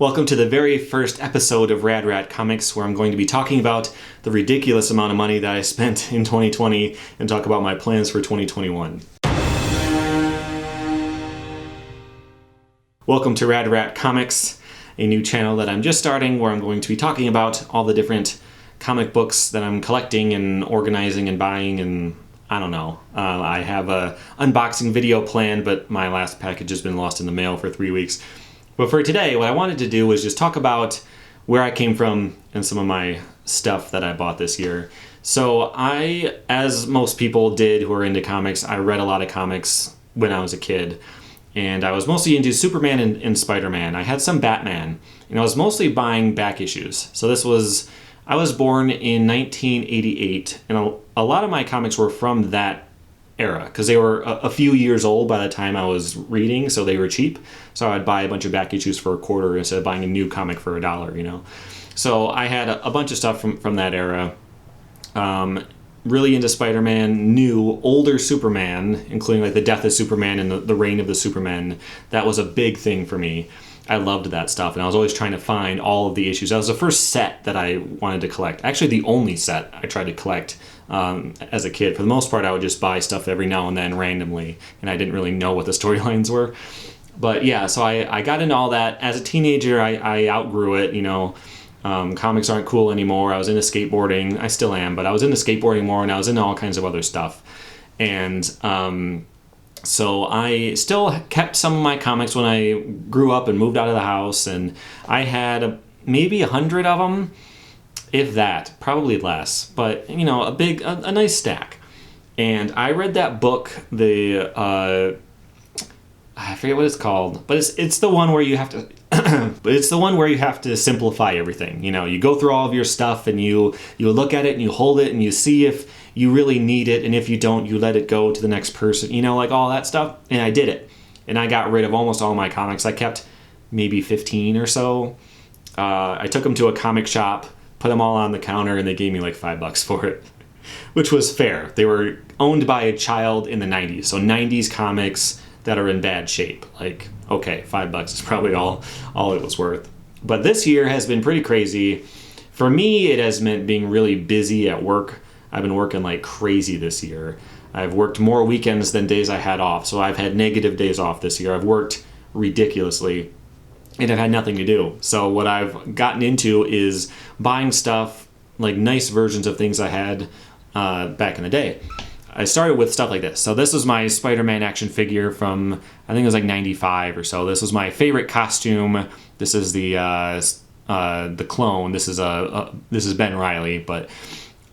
Welcome to the very first episode of Rad Rat Comics, where I'm going to be talking about the ridiculous amount of money that I spent in 2020 and talk about my plans for 2021. Welcome to Rad Rat Comics, a new channel that I'm just starting where I'm going to be talking about all the different comic books that I'm collecting and organizing and buying, and I don't know. I have a unboxing video planned, but my last package has been lost in the mail for 3 weeks. But for today, what I wanted to do was just talk about where I came from and some of my stuff that I bought this year. So I, as most people did who are into comics, I read a lot of comics when I was a kid. And I was mostly into Superman and Spider-Man. I had some Batman, and I was mostly buying back issues. So I was born in 1988, and a lot of my comics were from that era, because they were a few years old by the time I was reading, so they were cheap. So I'd buy a bunch of back issues for $0.25 instead of buying a new comic for $1, you know. So I had a bunch of stuff from that era. Really into Spider-Man, new, older Superman, including like the death of Superman and the reign of the Supermen. That was a big thing for me. I loved that stuff, and I was always trying to find all of the issues. That was the first set that I wanted to collect. Actually, the only set I tried to collect as a kid. For the most part, I would just buy stuff every now and then randomly, and I didn't really know what the storylines were. But yeah, so I got into all that. As a teenager, I outgrew it, you know. Comics aren't cool anymore. I was into skateboarding. I still am, but I was into skateboarding more, and I was into all kinds of other stuff. And so I still kept some of my comics when I grew up and moved out of the house, and I had maybe 100 of them, if that, probably less, but you know, a nice stack. And I read that book, I forget what it's called, but it's the one where you have to but it's the one where you have to simplify everything. You know, you go through all of your stuff and you look at it and you hold it and you see if you really need it, and if you don't, you let it go to the next person, you know, like all that stuff. And I did it. And I got rid of almost all my comics. I kept maybe 15 or so. I took them to a comic shop, put them all on the counter, and they gave me like $5 for it, which was fair. They were owned by a child in the 90s. So 90s comics that are in bad shape. Like, okay, $5 is probably all it was worth. But this year has been pretty crazy. For me, it has meant being really busy at work. I've been working like crazy this year. I've worked more weekends than days I had off, so I've had negative days off this year. I've worked ridiculously, and I've had nothing to do. So what I've gotten into is buying stuff, like nice versions of things I had back in the day. I started with stuff like this. So this was my Spider-Man action figure from, I think it was like 95 or so. This was my favorite costume. This is the clone. This is Ben Reilly, but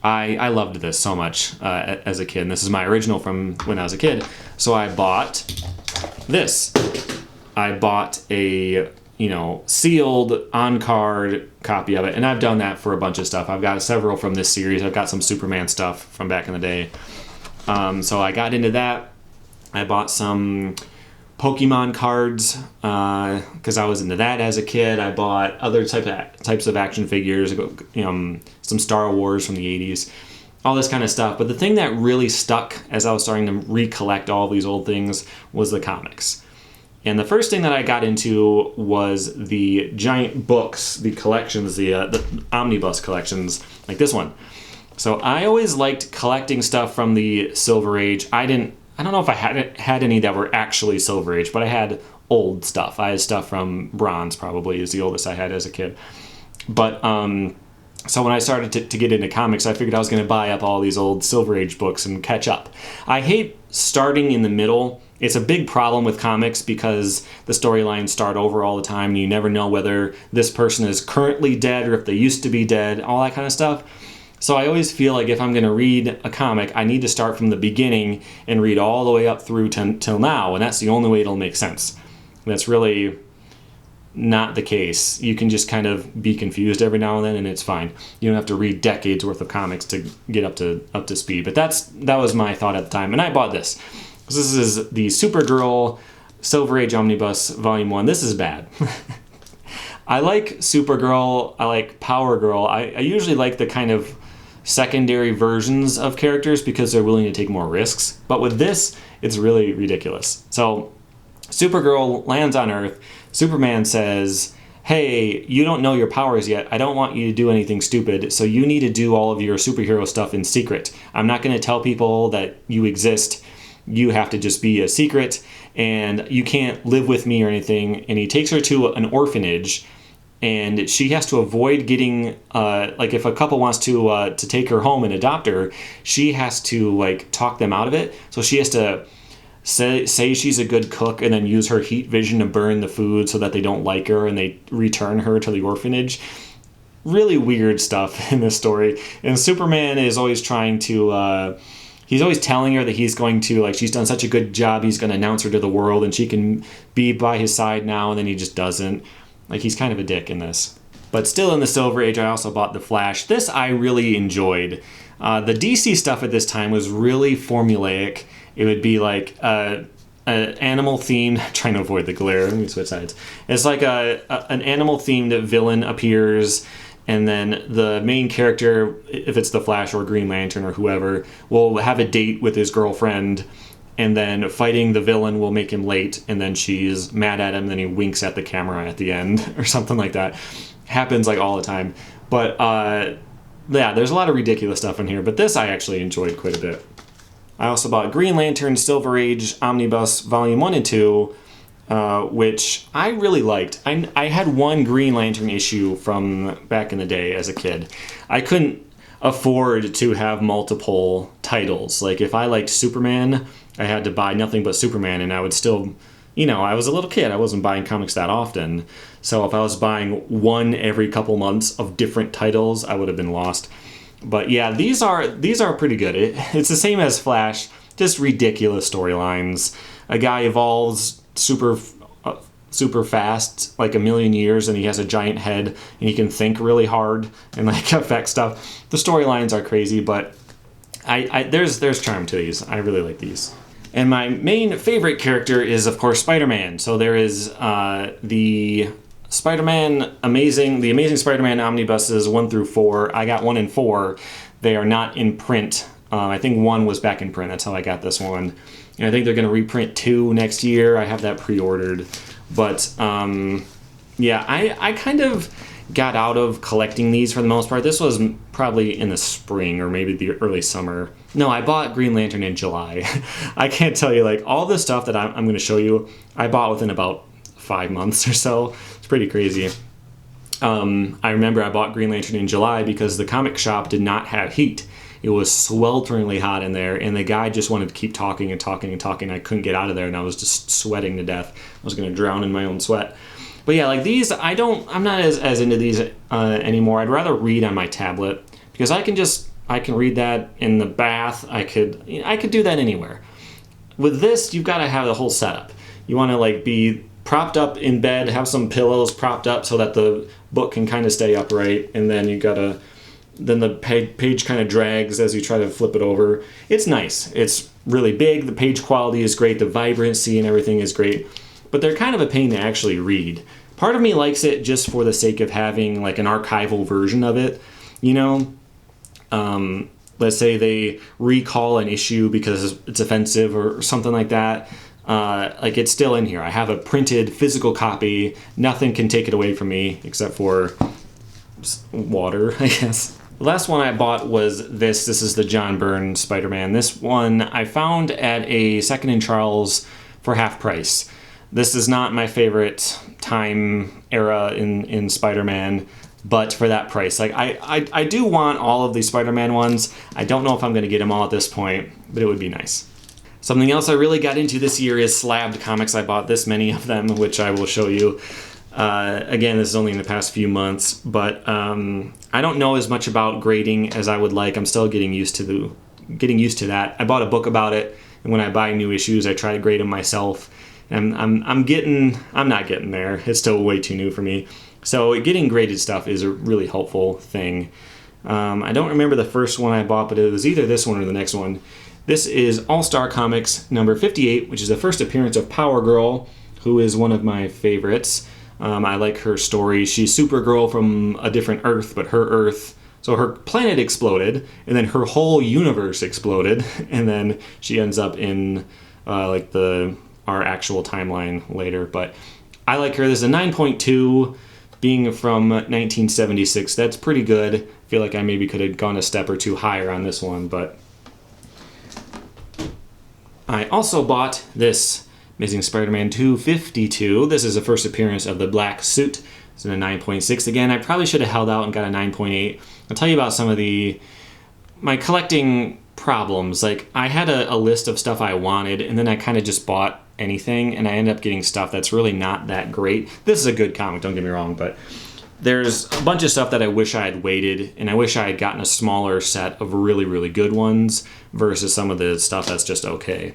I loved this so much as a kid. And this is my original from when I was a kid. So I bought this. I bought a, you know, sealed on-card copy of it, and I've done that for a bunch of stuff. I've got several from this series. I've got some Superman stuff from back in the day. So I got into that. I bought some Pokemon cards because I was into that as a kid. I bought other types of action figures, some Star Wars from the 80s, all this kind of stuff. But the thing that really stuck as I was starting to recollect all these old things was the comics. And the first thing that I got into was the giant books, the collections, the Omnibus collections, like this one. So I always liked collecting stuff from the Silver Age. I don't know if I had any that were actually Silver Age, but I had old stuff. I had stuff from Bronze, probably, is the oldest I had as a kid. But so when I started to get into comics, I figured I was going to buy up all these old Silver Age books and catch up. I hate starting in the middle. It's a big problem with comics because the storylines start over all the time, and you never know whether this person is currently dead or if they used to be dead, all that kind of stuff. So I always feel like if I'm going to read a comic, I need to start from the beginning and read all the way up through till now, and that's the only way it'll make sense. That's really not the case. You can just kind of be confused every now and then, and it's fine. You don't have to read decades worth of comics to get up to speed. But that was my thought at the time, and I bought this. This is the Supergirl Silver Age Omnibus Volume 1. This is bad. I like Supergirl. I like Power Girl. I usually like the kind of secondary versions of characters because they're willing to take more risks. But with this, it's really ridiculous. So Supergirl lands on Earth. Superman says, hey, you don't know your powers yet. I don't want you to do anything stupid, so you need to do all of your superhero stuff in secret. I'm not going to tell people that you exist. You have to just be a secret, and you can't live with me or anything. And he takes her to an orphanage, and she has to avoid getting, like if a couple wants to take her home and adopt her, she has to like talk them out of it. So she has to say she's a good cook and then use her heat vision to burn the food so that they don't like her and they return her to the orphanage. Really weird stuff in this story. And Superman is always trying to, he's always telling her that he's going to, like, she's done such a good job, he's going to announce her to the world and she can be by his side now, and then he just doesn't. Like, he's kind of a dick in this. But still in the Silver Age, I also bought The Flash. This I really enjoyed. The DC stuff at this time was really formulaic. It would be like an animal themed. Trying to avoid the glare. Let me switch sides. It's like an animal themed villain appears, and then the main character, if it's the Flash or Green Lantern or whoever, will have a date with his girlfriend, and then fighting the villain will make him late, and then she's mad at him, and then he winks at the camera at the end or something like that. Happens like all the time. But yeah, there's a lot of ridiculous stuff in here, but this I actually enjoyed quite a bit. I also bought Green Lantern Silver Age Omnibus Volume 1 and 2, which I really liked. I had one Green Lantern issue from back in the day as a kid. I couldn't afford to have multiple titles. Like, if I liked Superman, I had to buy nothing but Superman, and I would still, you know, I was a little kid. I wasn't buying comics that often. So if I was buying one every couple months of different titles, I would have been lost. But yeah, these are pretty good. It's the same as Flash, just ridiculous storylines. A guy evolves super fast, like a million years, and he has a giant head, and he can think really hard and like affect stuff. The storylines are crazy, but there's charm to these. I really like these. And my main favorite character is, of course, Spider-Man. So there is the Amazing Spider-Man omnibuses 1 through 4. I got 1 and 4. They are not in print. I think 1 was back in print. That's how I got this one. And I think they're going to reprint 2 next year. I have that pre-ordered. But yeah, I kind of got out of collecting these for the most part. This was probably in the spring or maybe the early summer. No, I bought Green Lantern in July. I can't tell you, like, all the stuff that I'm going to show you, I bought within about 5 months or so. It's pretty crazy. I remember I bought Green Lantern in July because the comic shop did not have heat. It was swelteringly hot in there, and the guy just wanted to keep talking and talking and talking. I couldn't get out of there, and I was just sweating to death. I was going to drown in my own sweat. But yeah, like these, I'm not as into these anymore. I'd rather read on my tablet because I can read that in the bath. I could do that anywhere. With this, you've got to have the whole setup. You want to like be propped up in bed, have some pillows propped up so that the book can kind of stay upright, and then then the page kind of drags as you try to flip it over. It's nice. It's really big. The page quality is great. The vibrancy and everything is great. But they're kind of a pain to actually read. Part of me likes it just for the sake of having like an archival version of it. You know, let's say they recall an issue because it's offensive or something like that. Like, it's still in here. I have a printed physical copy. Nothing can take it away from me except for water, I guess. The last one I bought was this. This is the John Byrne Spider-Man. This one I found at a Second and Charles for half price. This is not my favorite time era in Spider-Man, but for that price. Like, I do want all of these Spider-Man ones. I don't know if I'm going to get them all at this point, but it would be nice. Something else I really got into this year is Slabbed comics. I bought this many of them, which I will show you. Again, this is only in the past few months, but I don't know as much about grading as I would like. I'm still getting used to that. I bought a book about it, and when I buy new issues, I try to grade them myself. And I'm not getting there. It's still way too new for me. So getting graded stuff is a really helpful thing. I don't remember the first one I bought, but it was either this one or the next one. This is All-Star Comics number 58, which is the first appearance of Power Girl, who is one of my favorites. I like her story. She's Supergirl from a different Earth, but her Earth. So her planet exploded, and then her whole universe exploded, and then she ends up in our actual timeline later. But I like her. This is a 9.2. being from 1976, that's pretty good. I feel like I maybe could have gone a step or two higher on this one, but I also bought this Amazing Spider-Man 252. This is the first appearance of the black suit. It's in a 9.6. Again, I probably should have held out and got a 9.8. I'll tell you about some of my collecting problems. Like, I had a list of stuff I wanted, and then I kind of just bought anything, and I ended up getting stuff that's really not that great. This is a good comic, don't get me wrong, but there's a bunch of stuff that I wish I had waited, and I wish I had gotten a smaller set of really, really good ones versus some of the stuff that's just okay.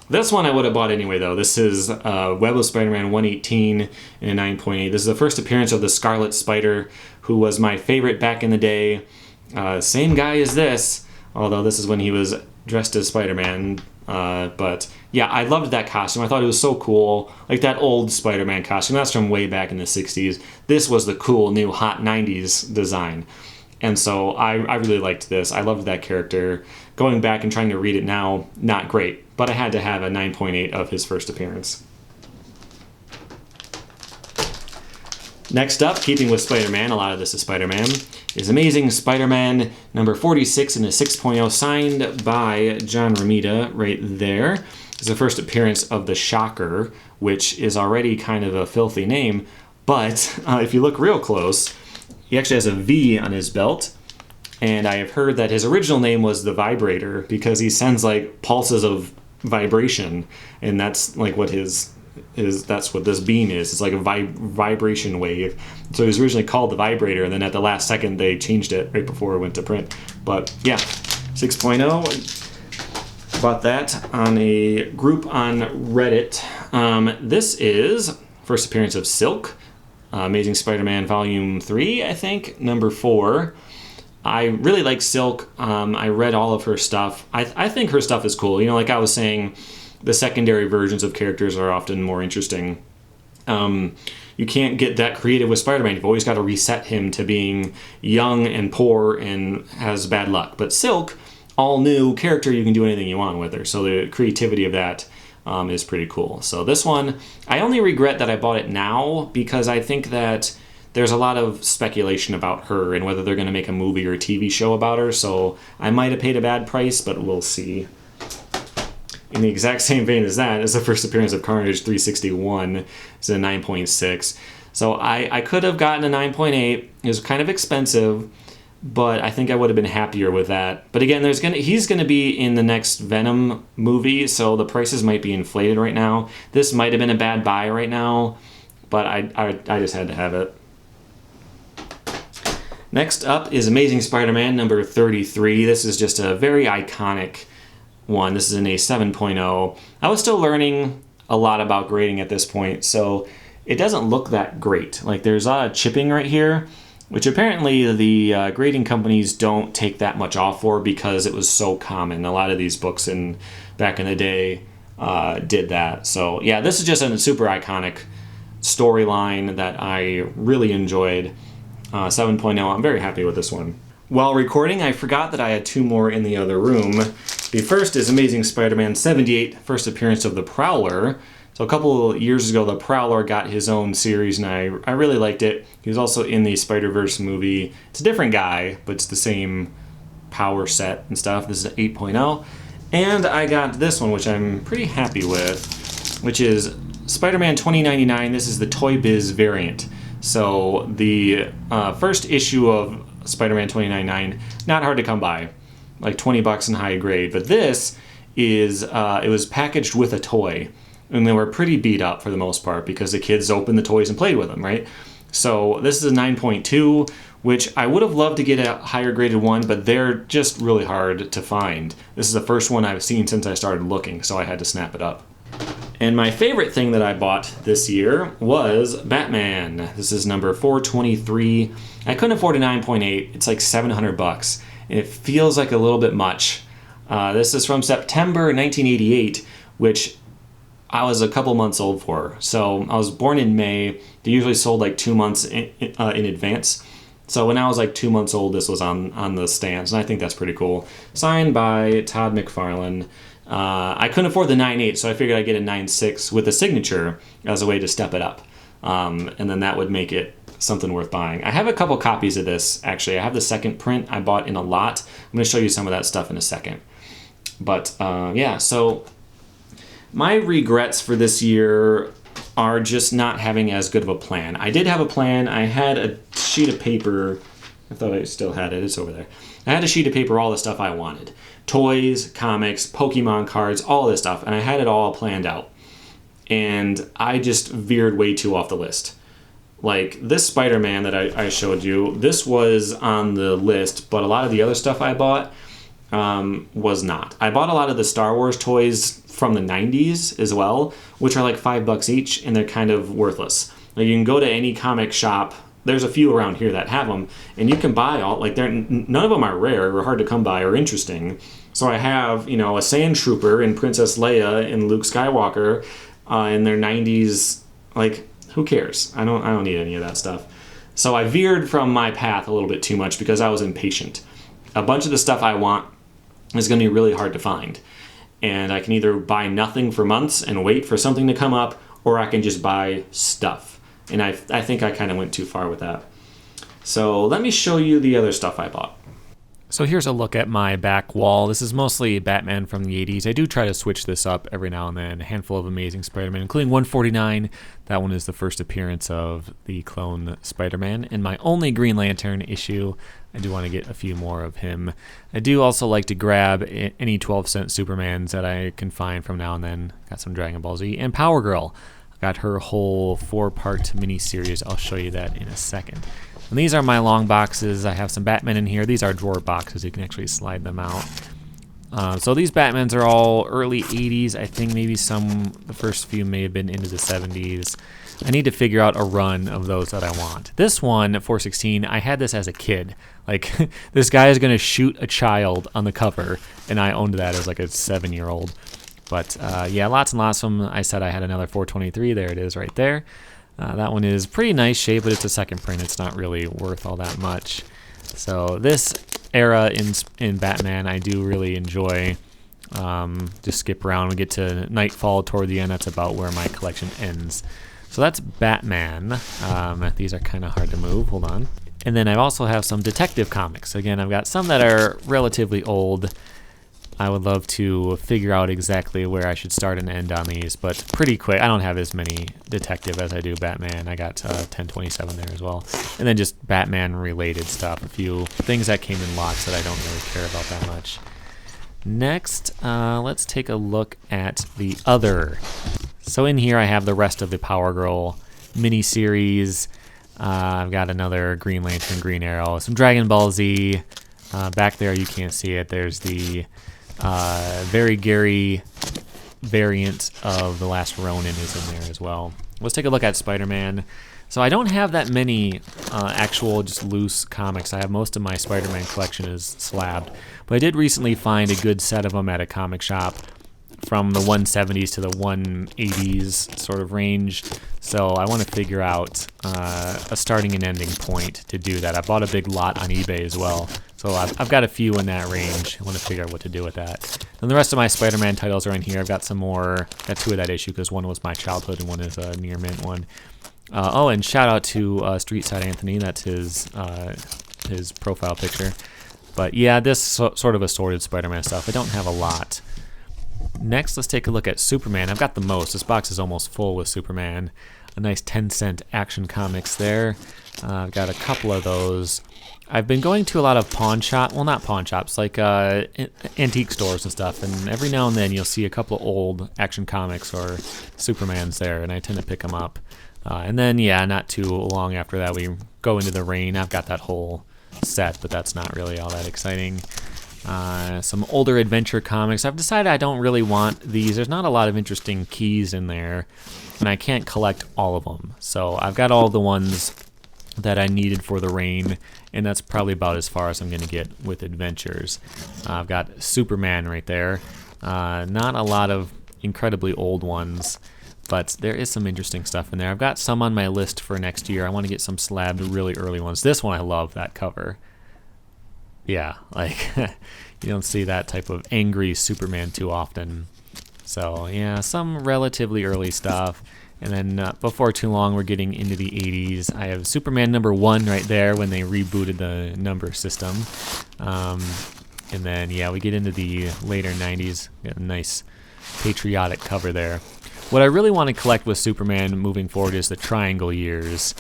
This one I would have bought anyway, though. This is Web of Spider-Man 118 in a 9.8. This is the first appearance of the Scarlet Spider, who was my favorite back in the day. Same guy as this, although this is when he was dressed as Spider-Man. But yeah, I loved that costume. I thought it was so cool. Like that old Spider-Man costume. That's from way back in the 60s. This was the cool new hot 90s design. And so I really liked this. I loved that character. Going back and trying to read it now, not great. But I had to have a 9.8 of his first appearance. Next up, keeping with Spider-Man, a lot of this is Spider-Man, is Amazing Spider-Man number 46 in a 6.0, signed by John Romita right there. It's the first appearance of the Shocker, which is already kind of a filthy name, but if you look real close, he actually has a V on his belt, and I have heard that his original name was the Vibrator because he sends like pulses of vibration, and that's like what that's what this beam is. It's like a vibration wave. So it was originally called the Vibrator, and then at the last second they changed it right before it went to print. But yeah, 6.0. Bought that on a group on Reddit. This is first appearance of Silk, Amazing Spider-Man Volume 3, I think, number 4. I really like Silk. I read all of her stuff. I think her stuff is cool. You know, like I was saying, the secondary versions of characters are often more interesting. You can't get that creative with Spider-Man. You've always got to reset him to being young and poor and has bad luck. But Silk, all new character, you can do anything you want with her. So the creativity of that is pretty cool. So this one, I only regret that I bought it now because I think that there's a lot of speculation about her and whether they're going to make a movie or a TV show about her. So I might have paid a bad price, but we'll see. In the exact same vein as that is the first appearance of Carnage 361. It's a 9.6. So I could have gotten a 9.8. It was kind of expensive, but I think I would have been happier with that. But again, he's gonna be in the next Venom movie, so the prices might be inflated right now. This might have been a bad buy right now, but I just had to have it. Next up is Amazing Spider-Man number 33. This is just a very iconic one. This is in a 7.0. I was still learning a lot about grading at this point, so it doesn't look that great. Like there's a lot of chipping right here, which apparently the grading companies don't take that much off for because it was so common. A lot of these books back in the day did that. So yeah, this is just a super iconic storyline that I really enjoyed. 7.0, I'm very happy with this one. While recording, I forgot that I had 2 more in the other room. The first is Amazing Spider-Man 78, first appearance of the Prowler. So a couple of years ago, the Prowler got his own series, and I really liked it. He was also in the Spider-Verse movie. It's a different guy, but it's the same power set and stuff. This is 8.0. And I got this one, which I'm pretty happy with, which is Spider-Man 2099. This is the Toy Biz variant. So the first issue of Spider-Man 2099, not hard to come by, like $20 in high grade. But this is, it was packaged with a toy, and they were pretty beat up for the most part because the kids opened the toys and played with them, right? So this is a 9.2, which I would have loved to get a higher graded one, but they're just really hard to find. This is the first one I've seen since I started looking, so I had to snap it up. And my favorite thing that I bought this year was Batman. This is number 423. I couldn't afford a 9.8. It's like $700, and it feels like a little bit much. This is from September 1988, which I was a couple months old for. So I was born in May. They usually sold like 2 months in advance. So when I was like 2 months old, this was on the stands, and I think that's pretty cool. Signed by Todd McFarlane. I couldn't afford the 9.8, so I figured I'd get a 9.6 with a signature as a way to step it up. And then that would make it something worth buying. I have a couple copies of this, actually. I have the second print I bought in a lot. I'm going to show you some of that stuff in a second. But yeah, so my regrets for this year are just not having as good of a plan. I did have a plan. I had a sheet of paper. I thought I still had it. It's over there. I had a sheet of paper, all the stuff I wanted. Toys, comics, Pokemon cards, all this stuff. And I had it all planned out. And I just veered way too off the list. Like this Spider-Man that I showed you, this was on the list, but a lot of the other stuff I bought was not. I bought a lot of the Star Wars toys from the 90s as well, which are like $5 each, and they're kind of worthless. Like you can go to any comic shop. There's a few around here that have them, and you can buy all. Like none of them are rare or hard to come by or interesting. So I have, you know, a Sand Trooper and Princess Leia and Luke Skywalker in their 90s. Like, who cares? I don't need any of that stuff. So I veered from my path a little bit too much because I was impatient. A bunch of the stuff I want is going to be really hard to find. And I can either buy nothing for months and wait for something to come up, or I can just buy stuff. And I think I kind of went too far with that. So let me show you the other stuff I bought. So here's a look at my back wall. This is mostly Batman from the 80s. I do try to switch this up every now and then. A handful of Amazing Spider-Man, including 149. That one is the first appearance of the clone Spider-Man. And my only Green Lantern issue, I do want to get a few more of him. I do also like to grab any 12-cent Supermans that I can find from now and then. Got some Dragon Ball Z. And Power Girl. Got her whole 4-part miniseries. I'll show you that in a second. And these are my long boxes. I have some Batman in here. These are drawer boxes. You can actually slide them out. So these Batmans are all early 80s. I think maybe the first few may have been into the 70s. I need to figure out a run of those that I want. This one, 416, I had this as a kid. Like, this guy is going to shoot a child on the cover, and I owned that as like a 7-year-old. But yeah, lots and lots of them. I said I had another 423. There it is right there. That one is pretty nice shape, but it's a second print. It's not really worth all that much. So this era in Batman, I do really enjoy. Just skip around. We get to Nightfall toward the end. That's about where my collection ends. So that's Batman. These are kind of hard to move. Hold on. And then I also have some detective comics. Again, I've got some that are relatively old. I would love to figure out exactly where I should start and end on these, but pretty quick. I don't have as many detective as I do Batman. I got 1027 there as well. And then just Batman-related stuff. A few things that came in lots that I don't really care about that much. Next, let's take a look at the other. So in here I have the rest of the Power Girl miniseries. I've got another Green Lantern, Green Arrow, some Dragon Ball Z. Back there you can't see it. There's the very Gary variant of The Last Ronin is in there as well. Let's take a look at Spider-Man. So I don't have that many actual just loose comics. I have most of my Spider-Man collection is slabbed. But I did recently find a good set of them at a comic shop from the 170s to the 180s sort of range. So I want to figure out a starting and ending point to do that. I bought a big lot on eBay as well. So I've got a few in that range. I want to figure out what to do with that. And the rest of my Spider-Man titles are in here. I've got some more. Got 2 of that issue because one was my childhood and one is a near mint one. Oh, and shout out to Street Side Anthony. That's his profile picture. But yeah, this sort of assorted Spider-Man stuff. I don't have a lot. Next, let's take a look at Superman. I've got the most. This box is almost full with Superman. A nice 10-cent Action Comics there. I've got a couple of those. I've been going to a lot of not pawn shops, like antique stores and stuff, and every now and then you'll see a couple of old Action Comics or Supermans there, and I tend to pick them up. And then, yeah, not too long after that, we go into the rain. I've got that whole set, but that's not really all that exciting. Some older adventure comics. I've decided I don't really want these. There's not a lot of interesting keys in there, and I can't collect all of them. So I've got all the ones that I needed for the rain, and that's probably about as far as I'm going to get with adventures. I've got Superman right there. Not a lot of incredibly old ones, but there is some interesting stuff in there. I've got some on my list for next year. I want to get some slabbed really early ones. This one, I love that cover. Yeah, like you don't see that type of angry Superman too often. So yeah, some relatively early stuff. And then before too long, we're getting into the 80s. I have Superman #1 right there when they rebooted the number system. And then, yeah, we get into the later 90s. Got a nice patriotic cover there. What I really want to collect with Superman moving forward is the triangle years,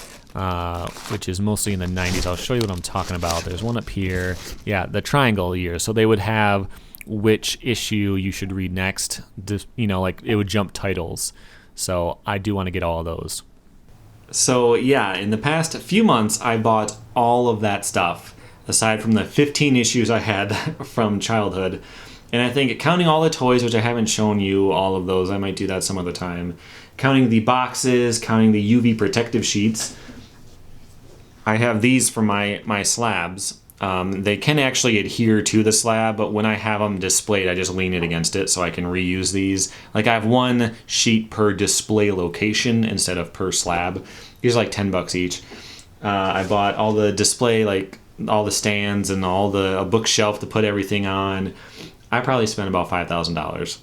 which is mostly in the 90s. I'll show you what I'm talking about. There's one up here. Yeah, the triangle years. So they would have which issue you should read next. Like it would jump titles. So I do want to get all of those. So yeah, in the past few months, I bought all of that stuff, aside from the 15 issues I had from childhood. And I think counting all the toys, which I haven't shown you all of those, I might do that some other time. Counting the boxes, counting the UV protective sheets. I have these for my slabs. They can actually adhere to the slab, but when I have them displayed, I just lean it against it so I can reuse these. Like I have one sheet per display location instead of per slab. These are like $10 each. I bought all the display, like all the stands and a bookshelf to put everything on. I probably spent about $5,000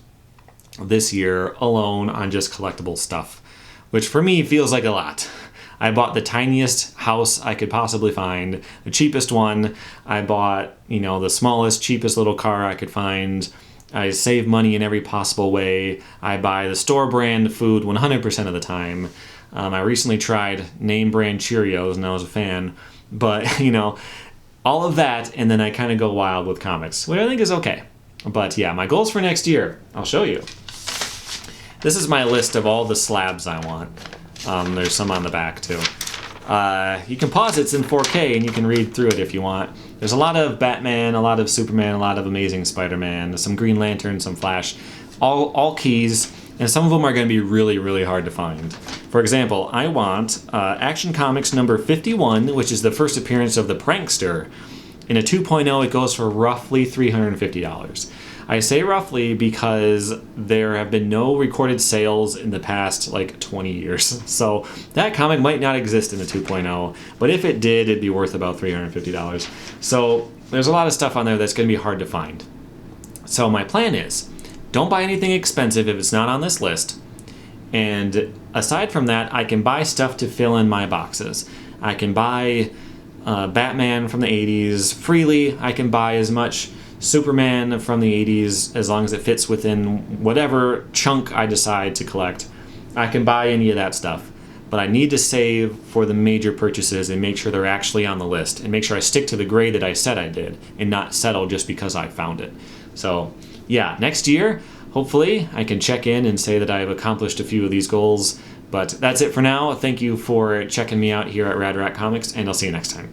this year alone on just collectible stuff, which for me feels like a lot. I bought the tiniest house I could possibly find, the cheapest one. I bought, the smallest, cheapest little car I could find. I save money in every possible way. I buy the store brand food 100% of the time. I recently tried name brand Cheerios and I was a fan. But, all of that, and then I kind of go wild with comics, which I think is okay. But yeah, my goals for next year, I'll show you. This is my list of all the slabs I want. There's some on the back too. You can pause it, it's in 4K, and you can read through it if you want. There's a lot of Batman, a lot of Superman, a lot of Amazing Spider-Man, some Green Lantern, some Flash, all keys, and some of them are going to be really, really hard to find. For example, I want Action Comics number 51, which is the first appearance of the Prankster. In a 2.0, it goes for roughly $350. I say roughly because there have been no recorded sales in the past 20 years. So that comic might not exist in a 2.0, but if it did, it'd be worth about $350. So there's a lot of stuff on there that's going to be hard to find. So my plan is, don't buy anything expensive if it's not on this list. And aside from that, I can buy stuff to fill in my boxes. I can buy Batman from the 80s freely. I can buy as much Superman from the 80s as long as it fits within whatever chunk I decide to collect. I can buy any of that stuff, but I need to save for the major purchases and make sure they're actually on the list and make sure I stick to the grade that I said I did and not settle just because I found it. So yeah, next year, hopefully I can check in and say that I have accomplished a few of these goals. But that's it for now. Thank you for checking me out here at Rad Rat Comics, and I'll see you next time.